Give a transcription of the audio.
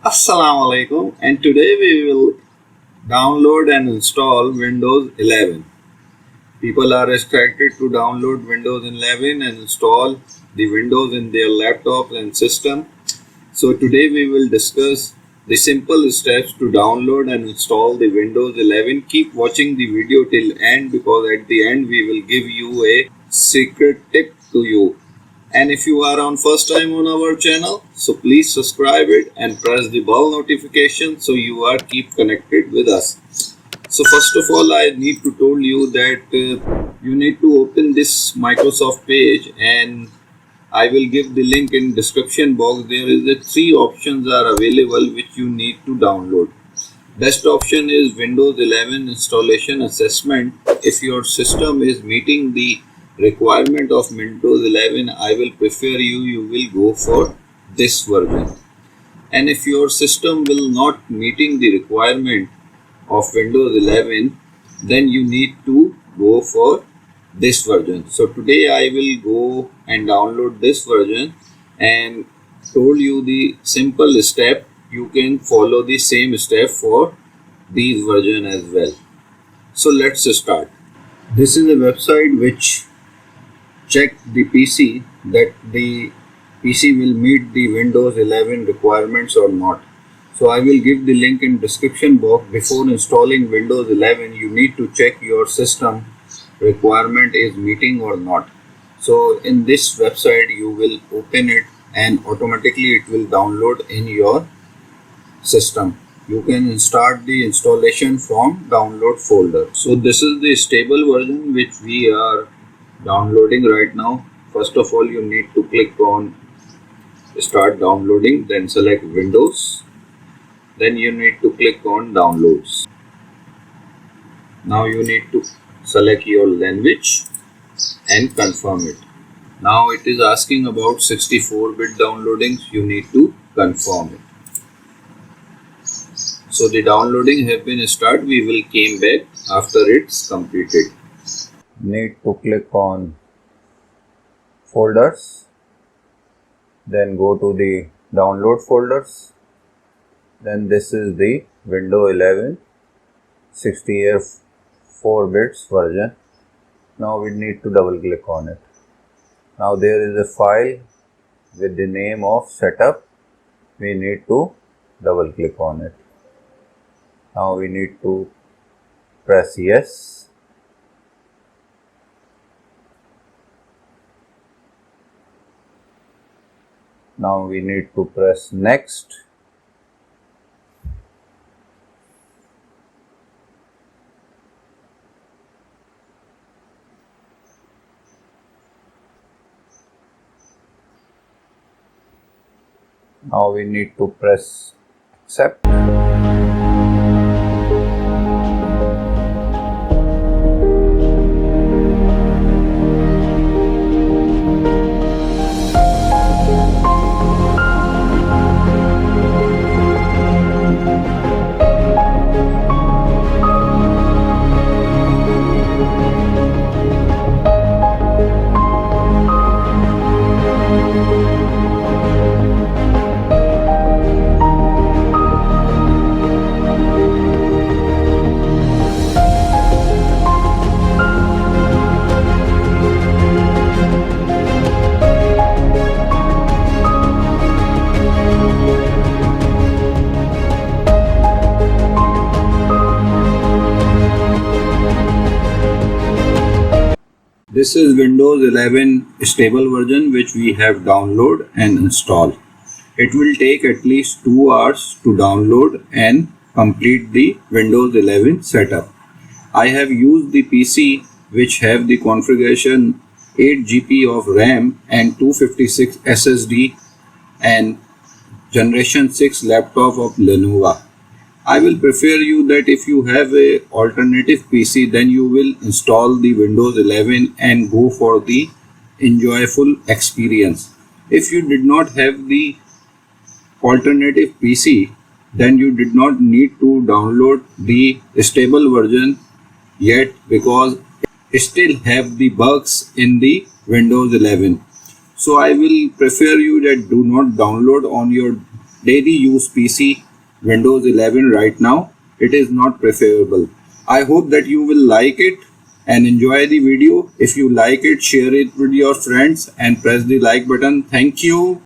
Assalamu alaikum, and today we will download and install Windows 11. People are expected to download Windows 11 and install the Windows in their laptops and system. So today we will discuss the simple steps to download and install the Windows 11. Keep watching the video till end because at the end we will give you a secret tip to you. And if you are on first time on our channel, so please subscribe it and press the bell notification so you are keep connected with us. So first of all, I need to tell you that you need to open this Microsoft page, and I will give the link in description box. There is the three options are available which you need to download. Best option is Windows 11 installation assessment. If your system is meeting the requirement of Windows 11, I will prefer you will go for this version. And if your system will not meeting the requirement of Windows 11, then you need to go for this version. So today I will go and download this version and told you the simple step. You can follow the same step for these version as well. So let's start. This is a website which check the PC that the PC will meet the Windows 11 requirements or not. So I will give the link in description box. Before installing Windows 11, you need to check your system requirement is meeting or not. So in this website you will open it and automatically it will download in your system. You can start the installation from download folder. So this is the stable version which we are downloading right now. First of all, you need to click on start downloading, then select Windows, then you need to click on downloads. Now you need to select your language and confirm it. Now it is asking about 64-bit downloading. You need to confirm it. So the downloading have been started. We will came back after it's completed. Need to click on folders, then go to the download folders. Then this is the Windows 11 64 bits version. Now we need to double click on it. Now there is a file with the name of setup. We need to double click on it. Now we need to press yes. Now we need to press next. Now we need to press accept. This is Windows 11 stable version which we have download and install. It will take at least 2 hours to download and complete the Windows 11 setup. I have used the PC which have the configuration 8 GB of RAM and 256 SSD and generation 6 laptop of Lenovo. I will prefer you that if you have a alternative PC, then you will install the Windows 11 and go for the enjoyable experience. If you did not have the alternative PC, then you did not need to download the stable version yet because it still have the bugs in the Windows 11. So I will prefer you that do not download on your daily use PC Windows 11 right now, it is not preferable. I hope that you will like it and enjoy the video. If you like it, share it with your friends and press the like button. Thank you.